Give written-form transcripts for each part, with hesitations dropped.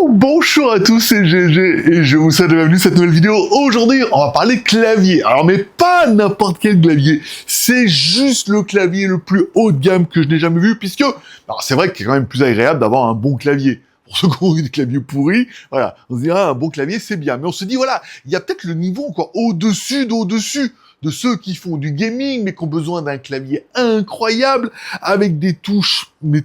Bonjour à tous, c'est GG et je vous souhaite la bienvenue à cette nouvelle vidéo. Aujourd'hui, on va parler clavier. Alors, mais pas n'importe quel clavier. C'est juste le clavier le plus haut de gamme que je n'ai jamais vu, puisque c'est vrai qu'il est quand même plus agréable d'avoir un bon clavier. Pour ceux qui ont eu des claviers pourris, voilà, on se dira un bon clavier c'est bien. Mais on se dit voilà, il y a peut-être le niveau encore au-dessus de ceux qui font du gaming, mais qui ont besoin d'un clavier incroyable, avec des touches, mais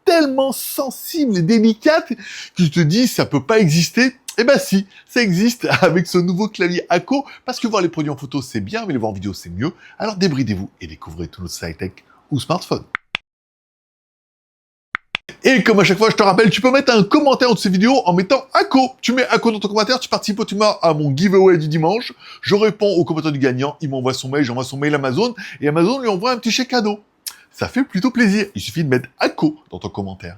tellement sensibles et délicates, que tu te dis, ça peut pas exister. Eh ben si, ça existe avec ce nouveau clavier Akko, parce que voir les produits en photo c'est bien, mais les voir en vidéo c'est mieux. Alors débridez-vous et découvrez tout notre high-tech ou smartphone. Et comme à chaque fois, je te rappelle, tu peux mettre un commentaire de ces vidéos en mettant Akko. Tu mets Akko dans ton commentaire, tu participes automatiquement à mon giveaway du dimanche. Je réponds au commentaire du gagnant, il m'envoie son mail, j'envoie son mail à Amazon, et Amazon lui envoie un petit chèque cadeau. Ça fait plutôt plaisir. Il suffit de mettre Akko dans ton commentaire.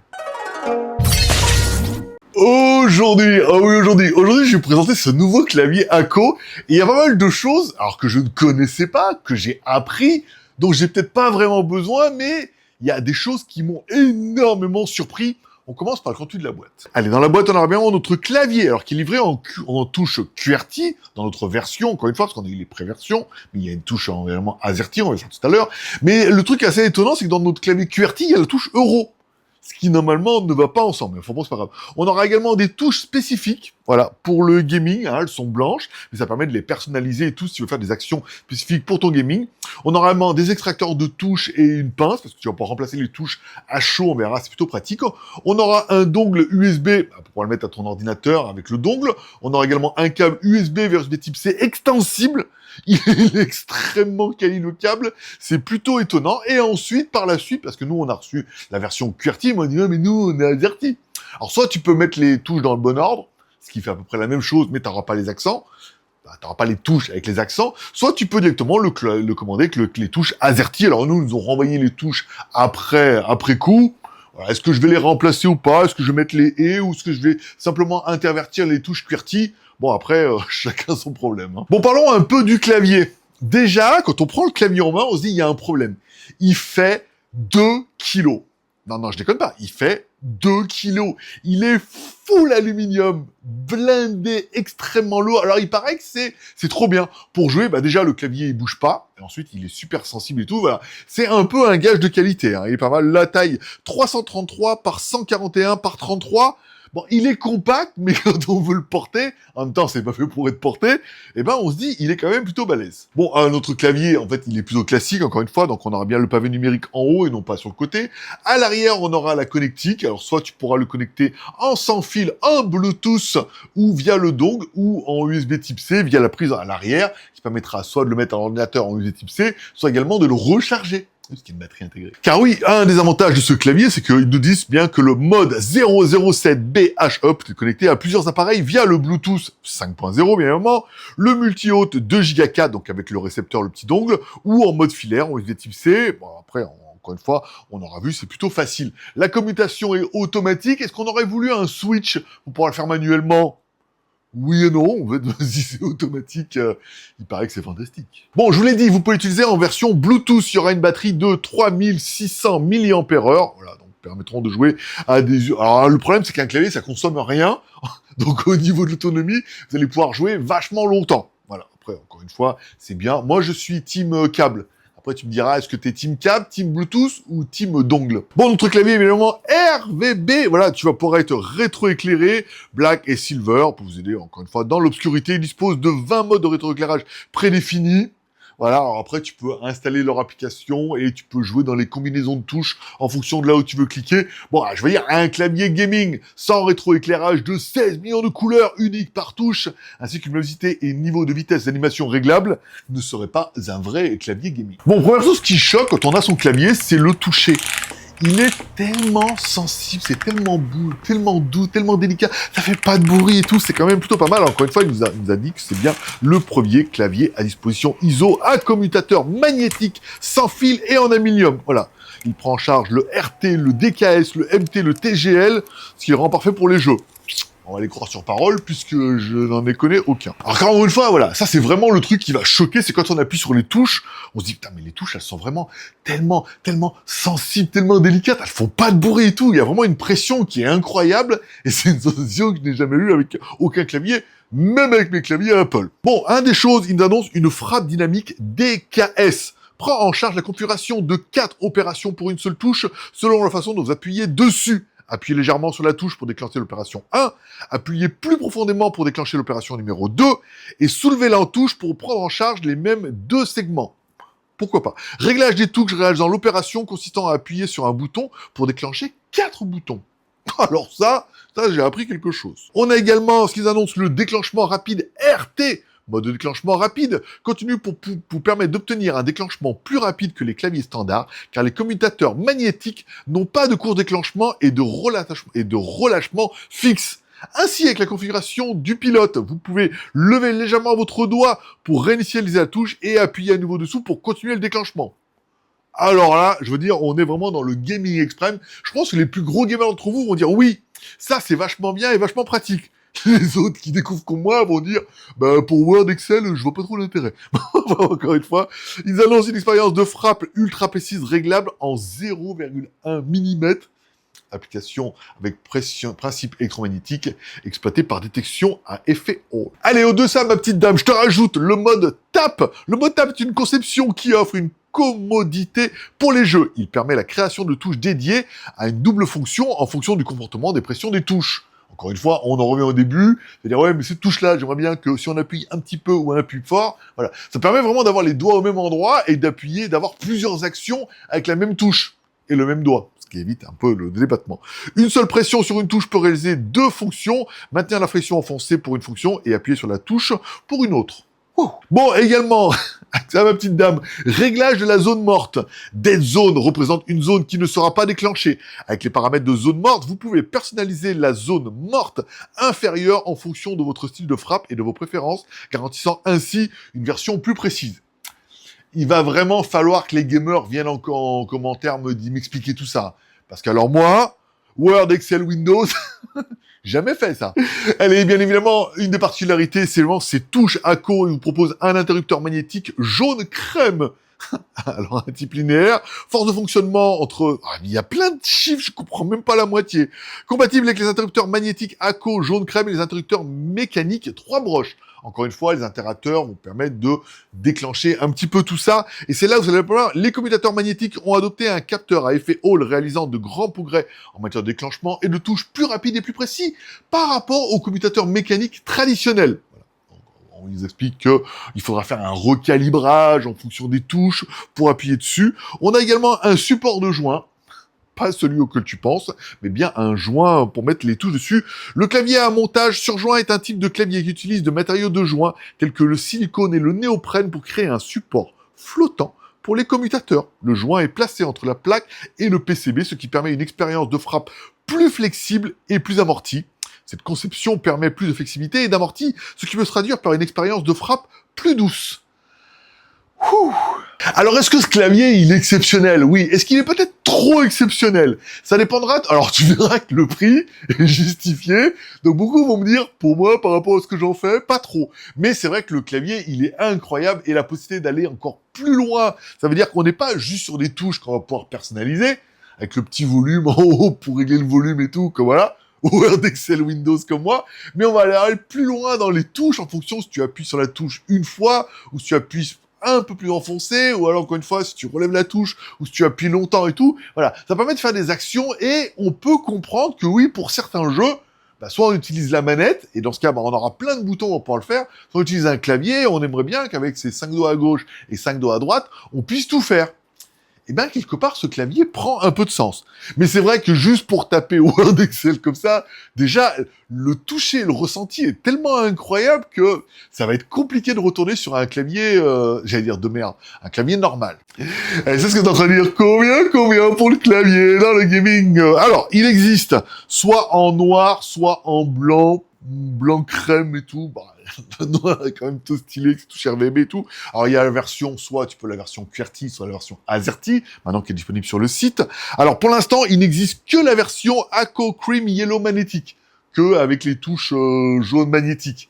Aujourd'hui, je vais vous présenter ce nouveau clavier Akko. Et il y a pas mal de choses, alors que je ne connaissais pas, que j'ai appris, dont j'ai peut-être pas vraiment besoin, mais il y a des choses qui m'ont énormément surpris. On commence par le contenu de la boîte. Allez, dans la boîte, on aura bien notre clavier, alors qui est livré en touche QWERTY, dans notre version, encore une fois, parce qu'on a eu les pré-versions, mais il y a une touche vraiment AZERTY, on va le faire tout à l'heure. Mais le truc assez étonnant, c'est que dans notre clavier QWERTY, il y a la touche Euro. Ce qui, normalement, ne va pas ensemble. Mais enfin bon, c'est pas grave. On aura également des touches spécifiques, voilà, pour le gaming, hein, elles sont blanches, mais ça permet de les personnaliser et tout, si tu veux faire des actions spécifiques pour ton gaming. On aura également des extracteurs de touches et une pince, parce que tu vas pouvoir remplacer les touches à chaud, on verra, c'est plutôt pratique. On aura un dongle USB, pour pouvoir le mettre à ton ordinateur avec le dongle. On aura également un câble USB vers USB type C extensible. Il est extrêmement quali le câble, c'est plutôt étonnant. Et ensuite, par la suite, parce que nous on a reçu la version QWERTY, moi on dit mais nous on est AZERTY. Alors soit tu peux mettre les touches dans le bon ordre, ce qui fait à peu près la même chose, mais t'auras pas les accents. T'auras pas les touches avec les accents, soit tu peux directement le commander avec les touches AZERTY. Alors nous ont renvoyé les touches après coup. Voilà, est-ce que je vais les remplacer ou pas? Est-ce que je vais mettre les et ou est-ce que je vais simplement intervertir les touches QWERTY? Bon, après, chacun son problème. Hein. Bon, parlons un peu du clavier. Déjà, quand on prend le clavier en main, on se dit, il y a un problème. Il fait 2 kilos. Non, je déconne pas. Il fait 2 kilos. Il est full aluminium, blindé, extrêmement lourd. Alors, il paraît que c'est trop bien. Pour jouer, déjà, le clavier, il bouge pas. Et ensuite, il est super sensible et tout. Voilà. C'est un peu un gage de qualité. Hein. Il est pas mal. La taille, 333 par 141 par 33. Bon, il est compact, mais quand on veut le porter, en même temps, c'est pas fait pour être porté, on se dit, il est quand même plutôt balèze. Bon, notre clavier, en fait, il est plutôt classique, encore une fois, donc on aura bien le pavé numérique en haut et non pas sur le côté. À l'arrière, on aura la connectique, alors soit tu pourras le connecter en sans fil, en Bluetooth, ou via le dongle, ou en USB type C, via la prise à l'arrière, qui permettra soit de le mettre à l'ordinateur en USB type C, soit également de le recharger. Ce qui est une batterie intégrée. Car oui, un des avantages de ce clavier, c'est qu'ils nous disent bien que le mode 007BH Up est connecté à plusieurs appareils via le Bluetooth 5.0, bien évidemment, le multi-hôte 2 Go 4, donc avec le récepteur, le petit dongle, ou en mode filaire, en USB type C. Bon, après, encore une fois, on aura vu, c'est plutôt facile. La commutation est automatique. Est-ce qu'on aurait voulu un switch pour pouvoir le faire manuellement ? Oui et non, en fait, si c'est automatique, il paraît que c'est fantastique. Bon, je vous l'ai dit, vous pouvez l'utiliser en version Bluetooth, il y aura une batterie de 3600 mAh, voilà, donc permettront de jouer à des... Alors, le problème, c'est qu'un clavier, ça consomme rien, donc au niveau de l'autonomie, vous allez pouvoir jouer vachement longtemps. Voilà, après, encore une fois, c'est bien. Moi, je suis team câble. Après, tu me diras, est-ce que t'es team câble, team Bluetooth ou team dongle? Bon, notre clavier, évidemment, RVB. Voilà, tu vas pouvoir être rétroéclairé, black et silver, pour vous aider, encore une fois, dans l'obscurité. Il dispose de 20 modes de rétroéclairage prédéfinis. Voilà, alors après, tu peux installer leur application et tu peux jouer dans les combinaisons de touches en fonction de là où tu veux cliquer. Bon, je veux dire, un clavier gaming sans rétroéclairage de 16 millions de couleurs uniques par touche, ainsi qu'une luminosité et niveau de vitesse d'animation réglable, ne serait pas un vrai clavier gaming. Bon, première chose qui choque quand on a son clavier, c'est le toucher. Il est tellement sensible, c'est tellement beau, tellement doux, tellement délicat, ça fait pas de bruit et tout, c'est quand même plutôt pas mal. Encore une fois, il nous a dit que c'est bien le premier clavier à disposition ISO à commutateur magnétique, sans fil et en aluminium. Voilà. Il prend en charge le RT, le DKS, le MT, le TGL, ce qui le rend parfait pour les jeux. On va les croire sur parole, puisque je n'en ai connais aucun. Alors, encore une fois, voilà, ça c'est vraiment le truc qui va choquer, c'est quand on appuie sur les touches, on se dit, putain, mais les touches, elles sont vraiment tellement sensibles, tellement délicates, elles font pas de bruit et tout, il y a vraiment une pression qui est incroyable, et c'est une sensation que je n'ai jamais eue avec aucun clavier, même avec mes claviers Apple. Bon, un des choses, il nous annonce une frappe dynamique DKS. Prend en charge la configuration de 4 opérations pour une seule touche, selon la façon dont vous appuyez dessus. Appuyez légèrement sur la touche pour déclencher l'opération 1, appuyez plus profondément pour déclencher l'opération numéro 2, et soulevez-la en touche pour prendre en charge les mêmes 2 segments. Pourquoi pas. Réglage des touches réalisant l'opération consistant à appuyer sur un bouton pour déclencher 4 boutons. Alors ça j'ai appris quelque chose. On a également ce qu'ils annoncent, le déclenchement rapide RT, mode de déclenchement rapide, continue pour vous permettre d'obtenir un déclenchement plus rapide que les claviers standards, car les commutateurs magnétiques n'ont pas de court déclenchement et de relâchement fixe. Ainsi, avec la configuration du pilote, vous pouvez lever légèrement votre doigt pour réinitialiser la touche et appuyer à nouveau dessous pour continuer le déclenchement. Alors là, je veux dire, on est vraiment dans le gaming extrême. Je pense que les plus gros gamers d'entre vous vont dire oui, ça c'est vachement bien et vachement pratique. Les autres qui découvrent comme moi vont dire bah, pour Word, Excel, je vois pas trop l'intérêt. Encore une fois, ils annoncent une expérience de frappe ultra précise réglable en 0,1 mm. Application avec principe électromagnétique exploité par détection à effet Hall. Allez, au-delà de ça, ma petite dame, je te rajoute le mode TAP. Le mode TAP est une conception qui offre une commodité pour les jeux. Il permet la création de touches dédiées à une double fonction en fonction du comportement des pressions des touches. Encore une fois, on en revient au début, c'est-à-dire ouais, mais cette touche-là, j'aimerais bien que si on appuie un petit peu ou un appui fort, voilà, ça permet vraiment d'avoir les doigts au même endroit et d'appuyer, d'avoir plusieurs actions avec la même touche et le même doigt, ce qui évite un peu le débattement. Une seule pression sur une touche peut réaliser 2 fonctions, maintenir la pression enfoncée pour une fonction et appuyer sur la touche pour une autre. Bon, également, ça ma petite dame, réglage de la zone morte. Dead Zone représente une zone qui ne sera pas déclenchée. Avec les paramètres de zone morte, vous pouvez personnaliser la zone morte inférieure en fonction de votre style de frappe et de vos préférences, garantissant ainsi une version plus précise. Il va vraiment falloir que les gamers viennent en commentaire m'expliquer tout ça. Parce que alors moi, Word, Excel, Windows... Jamais fait ça. Elle est bien évidemment une des particularités, c'est vraiment ces touches ACO. Il vous propose un interrupteur magnétique jaune crème. Alors un type linéaire, force de fonctionnement entre... il y a plein de chiffres, je comprends même pas la moitié. Compatible avec les interrupteurs magnétiques ACO jaune crème et les interrupteurs mécaniques 3 broches. Encore une fois, les interrupteurs vont permettre de déclencher un petit peu tout ça. Et c'est là où vous allez voir, les commutateurs magnétiques ont adopté un capteur à effet Hall réalisant de grands progrès en matière de déclenchement et de touches plus rapides et plus précis par rapport aux commutateurs mécaniques traditionnels. On nous explique qu'il faudra faire un recalibrage en fonction des touches pour appuyer dessus. On a également un support de joint. Pas celui auquel tu penses, mais bien un joint pour mettre les touches dessus. Le clavier à montage sur joint est un type de clavier qui utilise de matériaux de joint tels que le silicone et le néoprène pour créer un support flottant pour les commutateurs. Le joint est placé entre la plaque et le PCB, ce qui permet une expérience de frappe plus flexible et plus amortie. Cette conception permet plus de flexibilité et d'amorti, ce qui peut se traduire par une expérience de frappe plus douce. Alors, est-ce que ce clavier, il est exceptionnel? Oui. Est-ce qu'il est peut-être trop exceptionnel? Ça dépendra... Alors, tu verras que le prix est justifié. Donc, beaucoup vont me dire, pour moi, par rapport à ce que j'en fais, pas trop. Mais c'est vrai que le clavier, il est incroyable et la possibilité d'aller encore plus loin. Ça veut dire qu'on n'est pas juste sur des touches qu'on va pouvoir personnaliser, avec le petit volume en haut pour régler le volume et tout, comme voilà. Word, Excel, Windows comme moi, mais on va aller plus loin dans les touches en fonction si tu appuies sur la touche une fois ou si tu appuies un peu plus enfoncé, ou alors encore une fois, si tu relèves la touche, ou si tu appuies longtemps et tout, voilà, ça permet de faire des actions, et on peut comprendre que oui, pour certains jeux, soit on utilise la manette, et dans ce cas, on aura plein de boutons pour pouvoir le faire, soit on utilise un clavier, on aimerait bien qu'avec ses 5 doigts à gauche et 5 doigts à droite, on puisse tout faire. Et bien, quelque part, ce clavier prend un peu de sens. Mais c'est vrai que juste pour taper Word, Excel comme ça, déjà, le toucher, le ressenti est tellement incroyable que ça va être compliqué de retourner sur un clavier, j'allais dire de merde, un clavier normal. Et c'est ce que t'es en train de dire, combien pour le clavier dans le gaming? Alors, il existe soit en noir, soit en blanc crème et tout, noir est quand même tout stylé, c'est tout cher RVB et tout. Alors il y a la version, soit tu peux la version QWERTY, soit la version AZERTY, maintenant qui est disponible sur le site. Alors pour l'instant, il n'existe que la version ACO Cream Yellow Magnetic. qu'avec les touches jaunes magnétiques,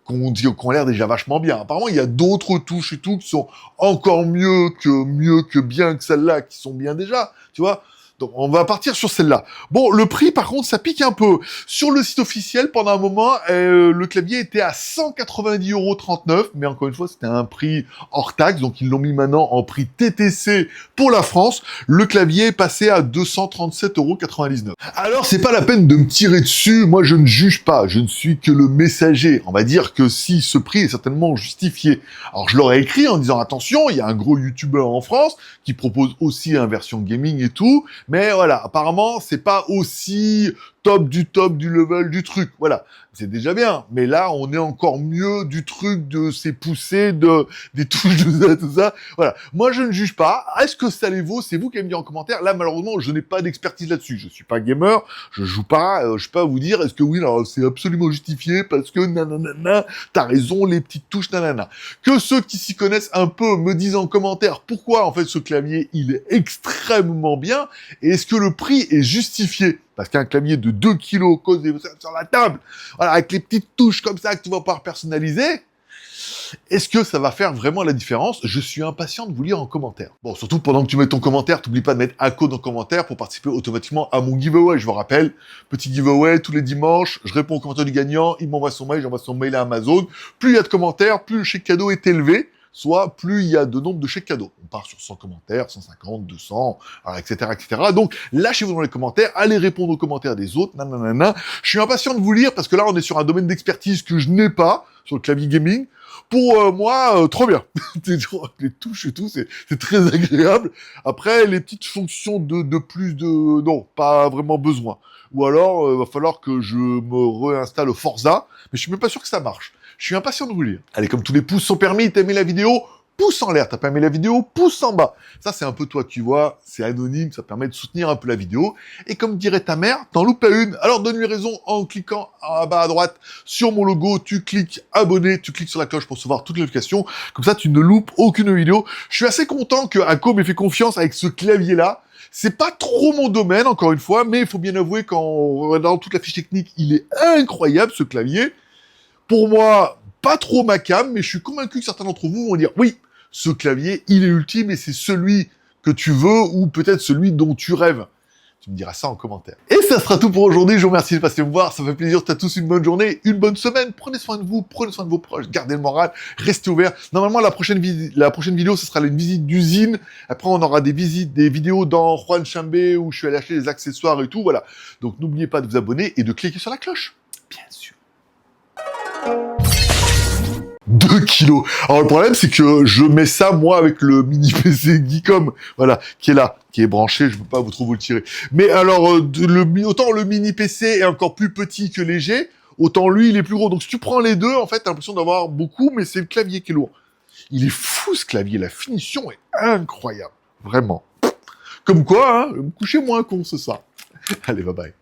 qu'on a l'air déjà vachement bien. Apparemment, il y a d'autres touches et tout qui sont encore mieux que bien que celles-là, qui sont bien déjà, tu vois. Donc, on va partir sur celle-là. Bon, le prix, par contre, ça pique un peu. Sur le site officiel, pendant un moment, le clavier était à 190,39 €, mais encore une fois, c'était un prix hors taxe, donc ils l'ont mis maintenant en prix TTC pour la France. Le clavier est passé à 237,99 €. Alors, c'est pas la peine de me tirer dessus. Moi, je ne juge pas. Je ne suis que le messager. On va dire que si ce prix est certainement justifié. Alors, je l'aurais écrit en disant, attention, il y a un gros youtubeur en France qui propose aussi une version gaming et tout. Mais voilà, apparemment, c'est pas aussi top du level du truc. Voilà, c'est déjà bien. Mais là, on est encore mieux du truc de ces poussées, des touches de ça, tout ça. Voilà. Moi, je ne juge pas. Est-ce que ça les vaut? C'est vous qui allez me dire en commentaire. Là, malheureusement, je n'ai pas d'expertise là-dessus. Je suis pas gamer. Je joue pas. Je peux pas vous dire, est-ce que oui, alors, c'est absolument justifié parce que nanana, t'as raison, les petites touches nanana. Que ceux qui s'y connaissent un peu me disent en commentaire pourquoi, en fait, ce clavier, il est extrêmement bien. Et est-ce que le prix est justifié? Parce qu'un clavier de 2 kilos cause sur la table, voilà, avec les petites touches comme ça que tu vas pouvoir personnaliser, est-ce que ça va faire vraiment la différence? Je suis impatient de vous lire en commentaire. Bon, surtout pendant que tu mets ton commentaire, t'oublies pas de mettre ACO dans le commentaire pour participer automatiquement à mon giveaway. Je vous rappelle, petit giveaway tous les dimanches, je réponds aux commentaires du gagnant, il m'envoie son mail, j'envoie son mail à Amazon. Plus il y a de commentaires, plus le chèque cadeau est élevé. Soit plus il y a de nombre de chèques cadeaux. On part sur 100 commentaires, 150, 200, etc., etc. Donc, lâchez-vous dans les commentaires, allez répondre aux commentaires des autres, nanana. Je suis impatient de vous lire parce que là, on est sur un domaine d'expertise que je n'ai pas sur le clavier gaming. Pour moi, trop bien. Les touches et tout, c'est très agréable. Après, les petites fonctions de plus de... Non, pas vraiment besoin. Ou alors, va falloir que je me réinstalle Forza, mais je suis même pas sûr que ça marche. Je suis impatient de vous lire. Allez, comme tous les pouces sont permis, t'as aimé la vidéo, pouce en l'air. T'as pas aimé la vidéo, pouce en bas. Ça, c'est un peu toi, tu vois, c'est anonyme, ça permet de soutenir un peu la vidéo. Et comme dirait ta mère, t'en loupes pas une. Alors donne-lui raison en cliquant en bas à droite sur mon logo, tu cliques abonner, tu cliques sur la cloche pour recevoir toutes les notifications. Comme ça, tu ne loupes aucune vidéo. Je suis assez content que Ako m'ait fait confiance avec ce clavier-là. C'est pas trop mon domaine, encore une fois, mais il faut bien avouer qu'en regardant toute la fiche technique, il est incroyable, ce clavier. Pour moi, pas trop ma cam, mais je suis convaincu que certains d'entre vous vont dire, oui, ce clavier, il est ultime et c'est celui que tu veux ou peut-être celui dont tu rêves. Tu me diras ça en commentaire. Et ça sera tout pour aujourd'hui. Je vous remercie de passer me voir. Ça fait plaisir. T'as tous une bonne journée, une bonne semaine. Prenez soin de vous, prenez soin de vos proches. Gardez le moral. Restez ouverts. Normalement, la prochaine vidéo, ce sera une visite d'usine. Après, on aura des vidéos dans Juan Chambé où je suis allé acheter des accessoires et tout. Voilà. Donc, n'oubliez pas de vous abonner et de cliquer sur la cloche. Bien sûr. 2 kilos. Alors le problème c'est que je mets ça moi avec le mini PC Geekom, voilà, qui est là, qui est branché, je peux pas trop vous le tirer. Mais alors autant le mini PC est encore plus petit que léger, autant lui il est plus gros. Donc si tu prends les deux, en fait t'as l'impression d'avoir beaucoup, mais c'est le clavier qui est lourd. Il est fou ce clavier, la finition est incroyable, vraiment. Comme quoi, hein, me coucher moins con ce soir. Allez, bye bye.